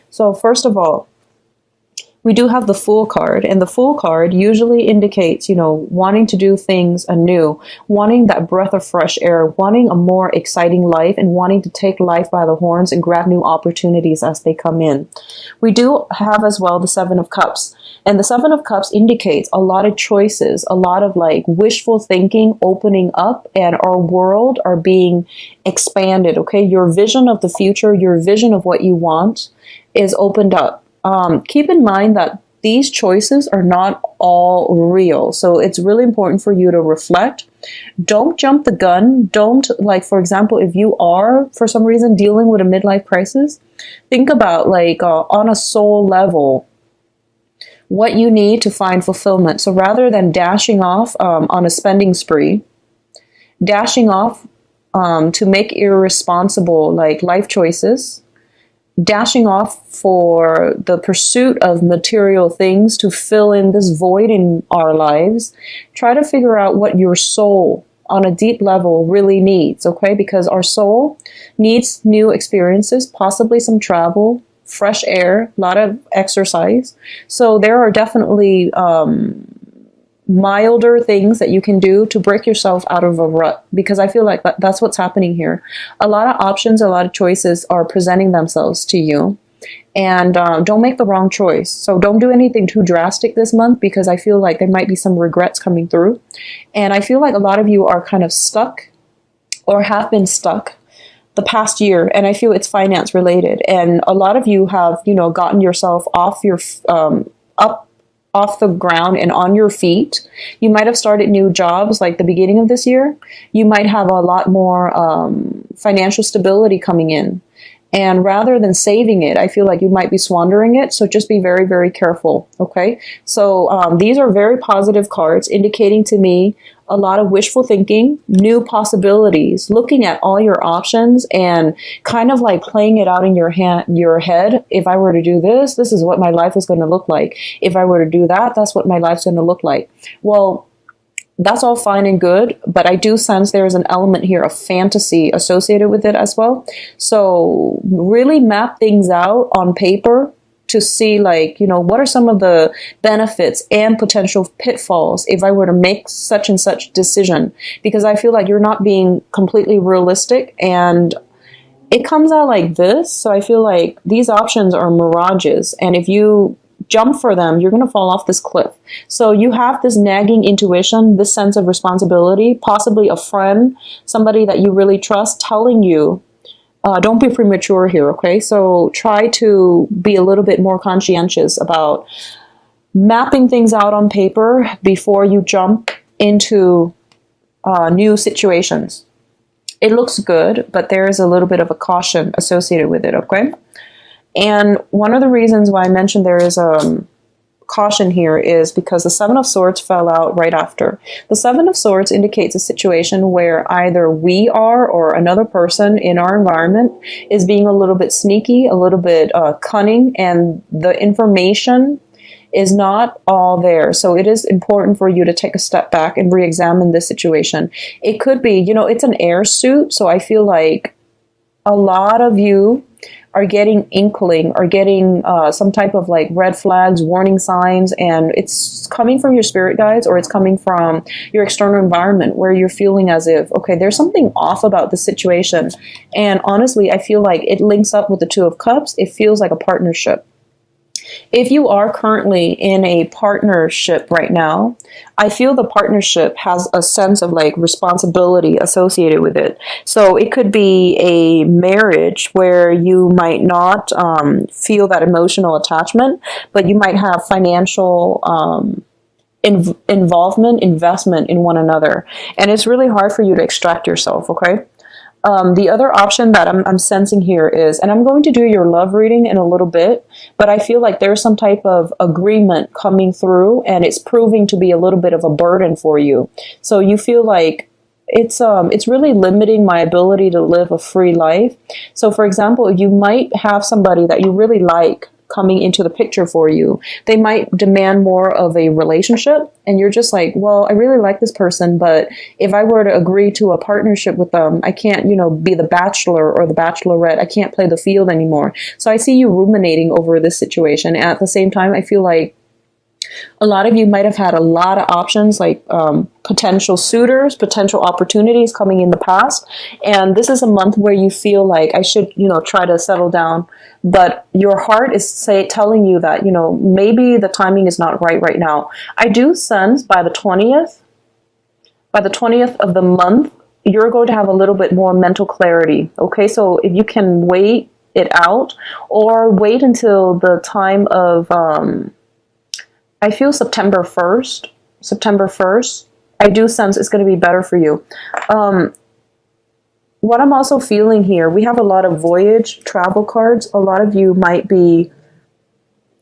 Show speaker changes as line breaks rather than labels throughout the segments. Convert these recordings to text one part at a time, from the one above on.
So first of all, we do have the Fool card, and the Fool card usually indicates, wanting to do things anew, wanting that breath of fresh air, wanting a more exciting life, and wanting to take life by the horns and grab new opportunities as they come in. We do have as well the Seven of Cups, and the Seven of Cups indicates a lot of choices, a lot of like wishful thinking opening up, and our world are being expanded, okay? Your vision of the future, your vision of what you want is opened up. Keep in mind that these choices are not all real. So it's really important for you to reflect. Don't jump the gun. Don't, like, for example, if you are, for some reason, dealing with a midlife crisis, think about, like, on a soul level, what you need to find fulfillment. So rather than dashing off on a spending spree, dashing off to make irresponsible, like, life choices, dashing off for the pursuit of material things to fill in this void in our lives, try to figure out what your soul on a deep level really needs, okay? Because our soul needs new experiences, possibly some travel, fresh air, a lot of exercise. So there are definitely milder things that you can do to break yourself out of a rut, because I feel like that's what's happening here. A lot of options, a lot of choices are presenting themselves to you, and don't make the wrong choice. So don't do anything too drastic this month, because I feel like there might be some regrets coming through, and I feel like a lot of you are kind of stuck or have been stuck the past year, and I feel it's finance related, and a lot of you have gotten yourself off your up off the ground and on your feet. You might have started new jobs like the beginning of this year. You might have a lot more financial stability coming in. And rather than saving it, I feel like you might be squandering it. So just be very, very careful. Okay. So these are very positive cards indicating to me a lot of wishful thinking, new possibilities, looking at all your options and kind of like playing it out in your head. If I were to do this, this is what my life is going to look like. If I were to do that, that's what my life's going to look like. Well, that's all fine and good, but I do sense there is an element here of fantasy associated with it as well. So really map things out on paper to see, like, what are some of the benefits and potential pitfalls if I were to make such and such decision, because I feel like you're not being completely realistic, and it comes out like this. So I feel like these options are mirages, and if you jump for them, you're going to fall off this cliff. So you have this nagging intuition, this sense of responsibility, possibly a friend, somebody that you really trust telling you, don't be premature here, okay? So try to be a little bit more conscientious about mapping things out on paper before you jump into new situations. It looks good, but there is a little bit of a caution associated with it, okay? And one of the reasons why I mentioned there is caution here is because the Seven of Swords fell out right after. The Seven of Swords indicates a situation where either we are or another person in our environment is being a little bit sneaky, a little bit cunning, and the information is not all there. So it is important for you to take a step back and re-examine this situation. It could be, it's an air suit, so I feel like a lot of you are getting inkling or getting some type of like red flags, warning signs, and it's coming from your spirit guides or it's coming from your external environment where you're feeling as if, okay, there's something off about the situation. And honestly, I feel like it links up with the Two of Cups. It feels like a partnership. If you are currently in a partnership right now, I feel the partnership has a sense of like responsibility associated with it. So it could be a marriage where you might not feel that emotional attachment, but you might have financial investment in one another. And it's really hard for you to extract yourself, okay? The other option that I'm sensing here is, and I'm going to do your love reading in a little bit, but I feel like there's some type of agreement coming through and it's proving to be a little bit of a burden for you. So you feel like it's really limiting my ability to live a free life. So for example, you might have somebody that you really like coming into the picture for you. They might demand more of a relationship, and you're just like, well, I really like this person, but if I were to agree to a partnership with them, I can't, be the bachelor or the bachelorette. I can't play the field anymore. So I see you ruminating over this situation. And at the same time, I feel like a lot of you might have had a lot of options, like potential suitors, potential opportunities coming in the past. And this is a month where you feel like I should, try to settle down. But your heart is telling you that, maybe the timing is not right now. I do sense by the 20th of the month, you're going to have a little bit more mental clarity. Okay, so if you can wait it out or wait until the time of, I feel September 1st, I do sense it's going to be better for you. What I'm also feeling here, we have a lot of voyage travel cards. A lot of you might be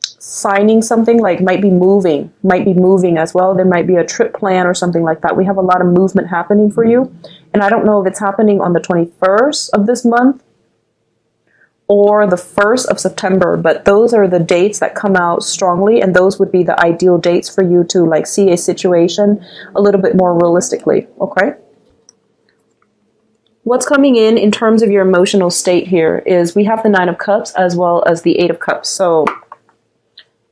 signing something, like might be moving as well. There might be a trip plan or something like that. We have a lot of movement happening for you. And I don't know if it's happening on the 21st of this month or the 1st of September, but those are the dates that come out strongly, and those would be the ideal dates for you to like see a situation a little bit more realistically, okay? What's coming in terms of your emotional state here is we have the 9 of Cups as well as the 8 of Cups. So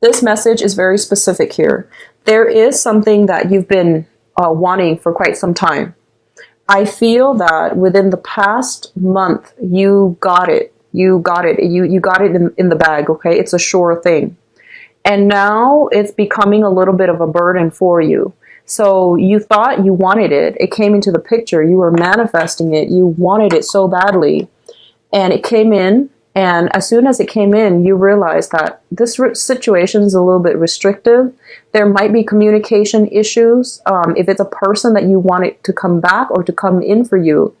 this message is very specific here. There is something that you've been wanting for quite some time. I feel that within the past month, you got it. You got it in the bag, okay? It's a sure thing. And now it's becoming a little bit of a burden for you. So you thought you wanted it. It came into the picture. You were manifesting it. You wanted it so badly. And it came in. And as soon as it came in, you realized that this situation is a little bit restrictive. There might be communication issues. If it's a person that you want it to come back or to come in for you,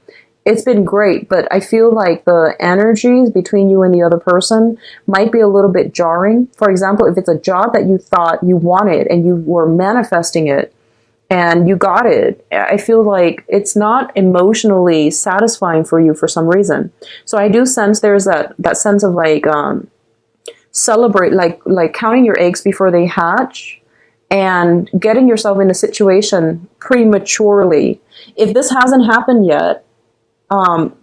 it's been great, but I feel like the energies between you and the other person might be a little bit jarring. For example, if it's a job that you thought you wanted and you were manifesting it and you got it, I feel like it's not emotionally satisfying for you for some reason. So I do sense there's that sense of like celebrate, like counting your eggs before they hatch and getting yourself in a situation prematurely. If this hasn't happened yet,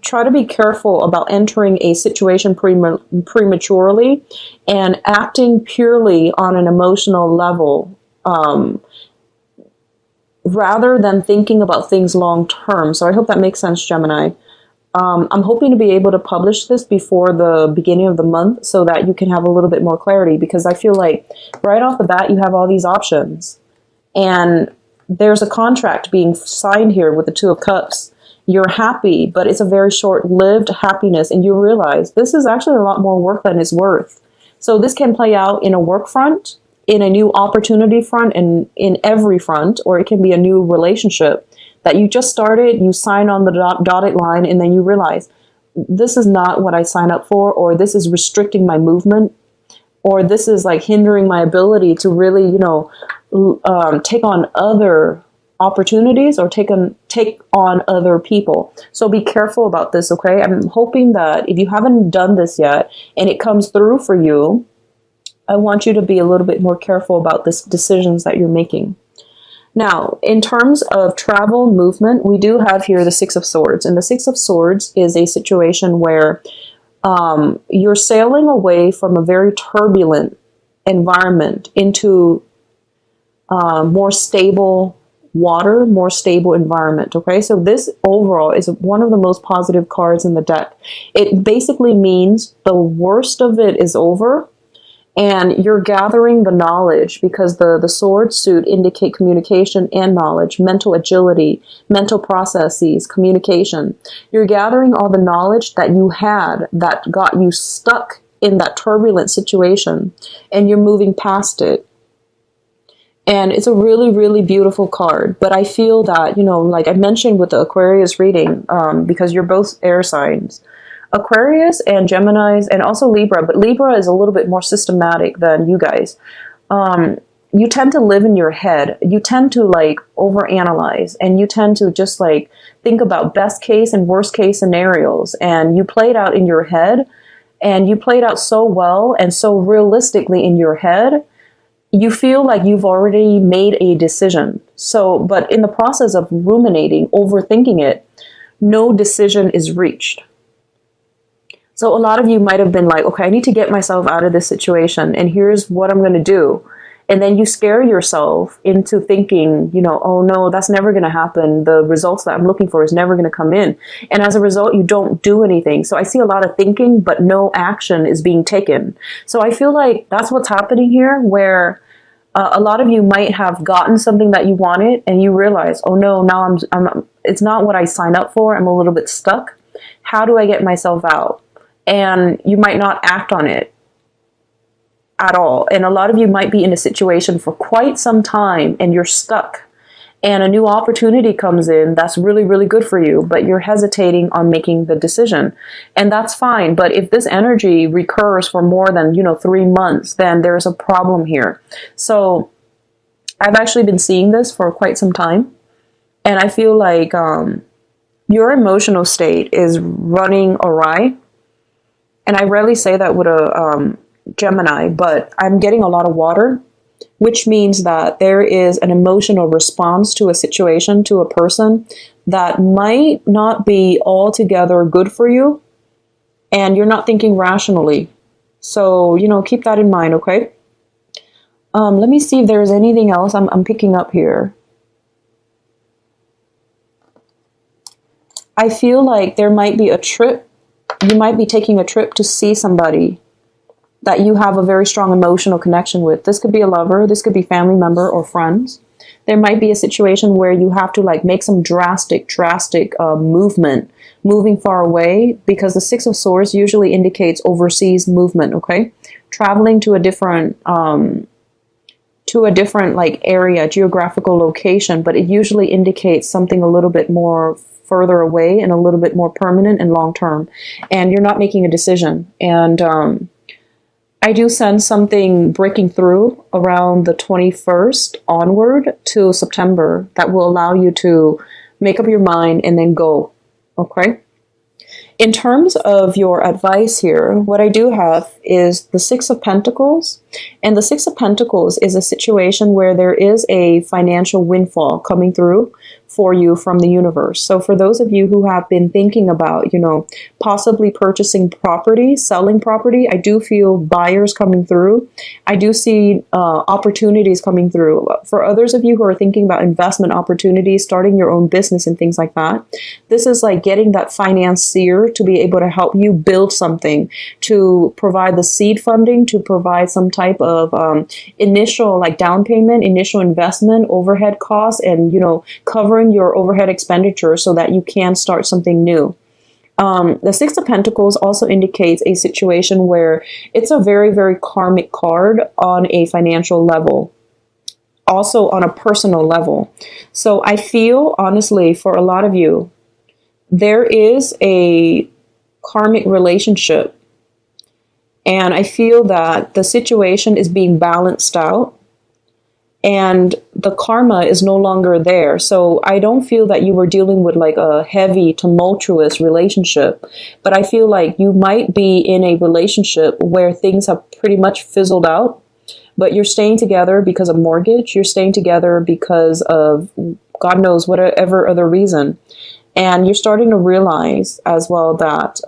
try to be careful about entering a situation prematurely and acting purely on an emotional level, rather than thinking about things long term. So I hope that makes sense, Gemini. I'm hoping to be able to publish this before the beginning of the month so that you can have a little bit more clarity, because I feel like right off the bat you have all these options and there's a contract being signed here with the 2 of Cups. You're happy, but it's a very short-lived happiness, and you realize this is actually a lot more work than it's worth. So this can play out in a work front, in a new opportunity front, and in every front, or it can be a new relationship that you just started, you sign on the dotted line, and then you realize this is not what I signed up for, or this is restricting my movement, or this is like hindering my ability to really, take on other opportunities or take on other people. So be careful about this, okay? I'm hoping that if you haven't done this yet and it comes through for you, I want you to be a little bit more careful about this decisions that you're making. Now, in terms of travel movement, we do have here the 6 of Swords. And the 6 of Swords is a situation where you're sailing away from a very turbulent environment into more stable water, more stable environment, okay? So this overall is one of the most positive cards in the deck. It basically means the worst of it is over and you're gathering the knowledge, because the sword suit indicate communication and knowledge, mental agility, mental processes, communication. You're gathering all the knowledge that you had that got you stuck in that turbulent situation and you're moving past it. And it's a really, really beautiful card. But I feel that, like I mentioned with the Aquarius reading, because you're both air signs, Aquarius and Geminis and also Libra, but Libra is a little bit more systematic than you guys. You tend to live in your head. You tend to like overanalyze, and you tend to just like think about best case and worst case scenarios, and you play it out in your head. and you played out so well and so realistically in your head, you feel like you've already made a decision. So, but in the process of ruminating, overthinking it, no decision is reached. So a lot of you might have been like, okay, I need to get myself out of this situation, and here's what I'm going to do. And then you scare yourself into thinking, oh no, that's never going to happen. The results that I'm looking for is never going to come in. And as a result, you don't do anything. So I see a lot of thinking, but no action is being taken. So I feel like that's what's happening here, where a lot of you might have gotten something that you wanted and you realize, oh no, now it's not what I signed up for. I'm a little bit stuck. How do I get myself out? And you might not act on it at all. And a lot of you might be in a situation for quite some time and you're stuck, and a new opportunity comes in that's really, really good for you, but you're hesitating on making the decision. And that's fine. But if this energy recurs for more than, 3 months, then there's a problem here. So I've actually been seeing this for quite some time. And I feel like your emotional state is running awry. And I rarely say that with a Gemini, but I'm getting a lot of water, which means that there is an emotional response to a situation, to a person that might not be altogether good for you, and you're not thinking rationally. So, keep that in mind, okay? Let me see if there's anything else I'm picking up here. I feel like there might be a trip. You might be taking a trip to see somebody that you have a very strong emotional connection with. This could be a lover, this could be family member or friends. There might be a situation where you have to make some drastic movement, moving far away, because the Six of Swords usually indicates overseas movement, okay? Traveling to a different area, geographical location, but it usually indicates something a little bit more further away and a little bit more permanent and long term. And you're not making a decision. And I do sense something breaking through around the 21st onward to September that will allow you to make up your mind and then go. Okay? In terms of your advice here, what I do have is the Six of Pentacles. And the Six of Pentacles is a situation where there is a financial windfall coming through for you from the universe. So for those of you who have been thinking about, possibly purchasing property, selling property, I do feel buyers coming through. I do see opportunities coming through. For others of you who are thinking about investment opportunities, starting your own business and things like that, this is like getting that financier to be able to help you build something, to provide the seed funding, to provide some type of initial down payment, initial investment, overhead costs, and covering your overhead expenditure so that you can start something new. The Six of Pentacles also indicates a situation where it's a very, very karmic card on a financial level, also on a personal level. So I feel, honestly, for a lot of you, there is a karmic relationship, and I feel that the situation is being balanced out, and the karma is no longer there. So I don't feel that you were dealing with a heavy, tumultuous relationship, but I feel like you might be in a relationship where things have pretty much fizzled out, but you're staying together because of mortgage. You're staying together because of God knows whatever other reason. And you're starting to realize as well that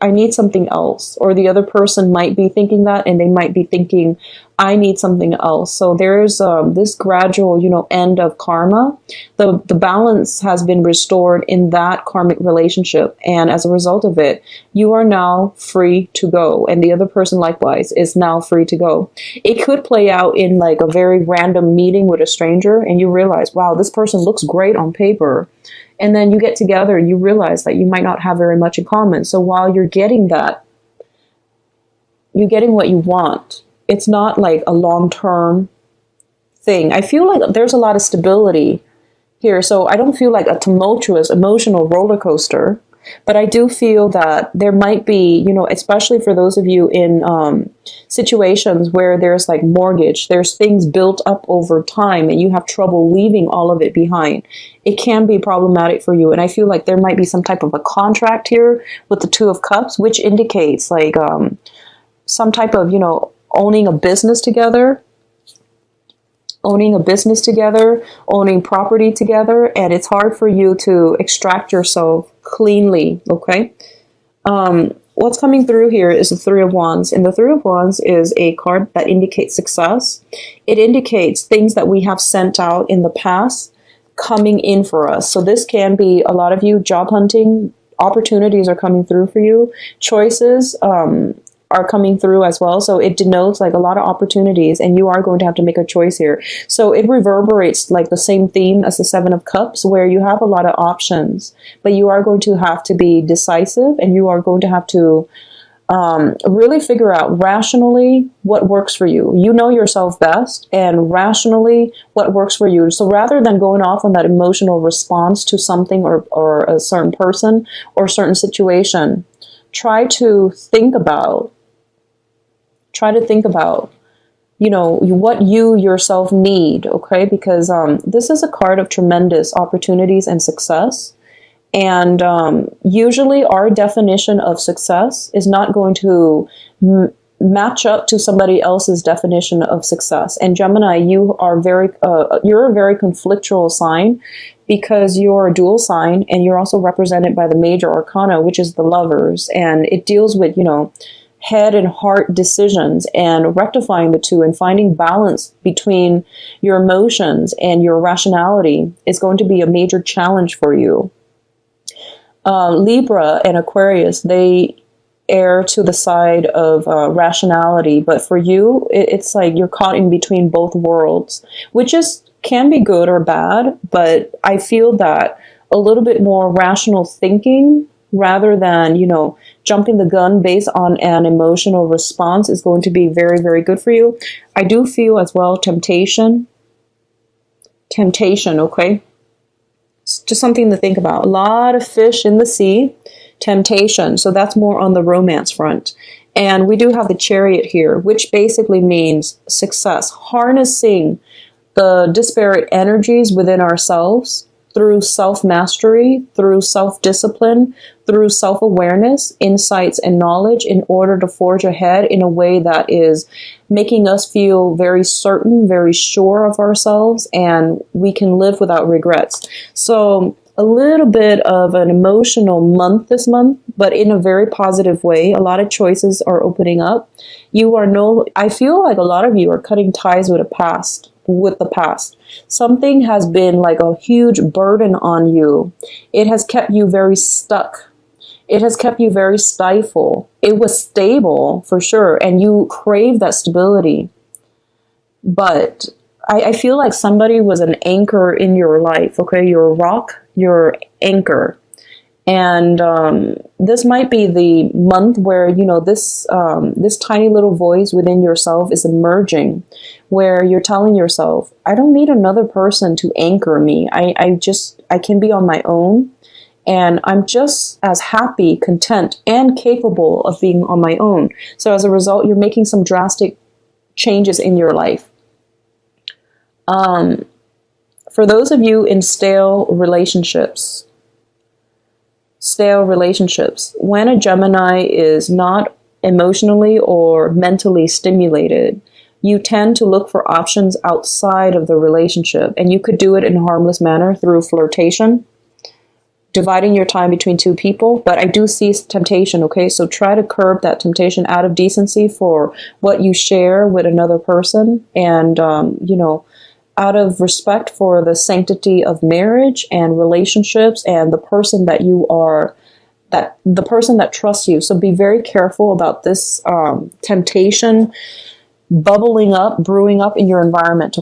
I need something else, or the other person might be thinking that, and they might be thinking, I need something else. So there's this gradual, end of karma. The balance has been restored in that karmic relationship, and as a result of it, you are now free to go, and the other person likewise is now free to go. It could play out in a very random meeting with a stranger, and you realize, wow, this person looks great on paper. And then you get together and you realize that you might not have very much in common. So while you're getting that, you're getting what you want. It's not a long-term thing. I feel like there's a lot of stability here. So I don't feel like a tumultuous emotional roller coaster. But I do feel that there might be, especially for those of you in situations where there's like mortgage, there's things built up over time and you have trouble leaving all of it behind. It can be problematic for you. And I feel like there might be some type of a contract here with the Two of Cups, which indicates like some type of, owning a business together, owning property together, and it's hard for you to extract yourself cleanly, okay? What's coming through here is the Three of Wands, and the Three of Wands is a card that indicates success. It indicates things that we have sent out in the past coming in for us. So this can be a lot of you job hunting, opportunities are coming through for you, choices, are coming through as well. So it denotes like a lot of opportunities and you are going to have to make a choice here. So it reverberates like the same theme as the Seven of Cups, where you have a lot of options, but you are going to have to be decisive and you are going to have to really figure out rationally what works for you. You know yourself best, and rationally what works for you. So rather than going off on that emotional response to something or a certain person or certain situation, try to think about, what you yourself need, okay? Because this is a card of tremendous opportunities and success. And usually our definition of success is not going to match up to somebody else's definition of success. And Gemini, you're a very conflictual sign, because you're a dual sign and you're also represented by the major arcana, which is the Lovers. And it deals with, head and heart decisions and rectifying the two and finding balance between your emotions and your rationality is going to be a major challenge for you. Libra and Aquarius, they err to the side of rationality, but for you, it's like you're caught in between both worlds, which can be good or bad, but I feel that a little bit more rational thinking rather than, jumping the gun based on an emotional response is going to be very, very good for you. I do feel as well temptation, okay? It's just something to think about. A lot of fish in the sea, temptation. So that's more on the romance front. And we do have the Chariot here, which basically means success, harnessing the disparate energies within ourselves through self-mastery, through self-discipline, through self-awareness, insights, and knowledge in order to forge ahead in a way that is making us feel very certain, very sure of ourselves, and we can live without regrets. So a little bit of an emotional month this month, but in a very positive way. A lot of choices are opening up. I feel like a lot of you are cutting ties with the past. Something has been like a huge burden on you. It has kept you very stuck. It has kept you very stifled. It was stable for sure, and you crave that stability. But I feel like somebody was an anchor in your life, okay? You're a rock, you're anchor. And this might be the month where, this tiny little voice within yourself is emerging, where you're telling yourself, I don't need another person to anchor me. I can be on my own. And I'm just as happy, content, and capable of being on my own. So as a result, you're making some drastic changes in your life. For those of you in stale relationships, when a Gemini is not emotionally or mentally stimulated, you tend to look for options outside of the relationship. And you could do it in a harmless manner through flirtation, dividing your time between two people. But I do see temptation, okay? So try to curb that temptation out of decency for what you share with another person, and, out of respect for the sanctity of marriage and relationships and the person that you are, the person that trusts you. So be very careful about this temptation bubbling up, brewing up in your environment.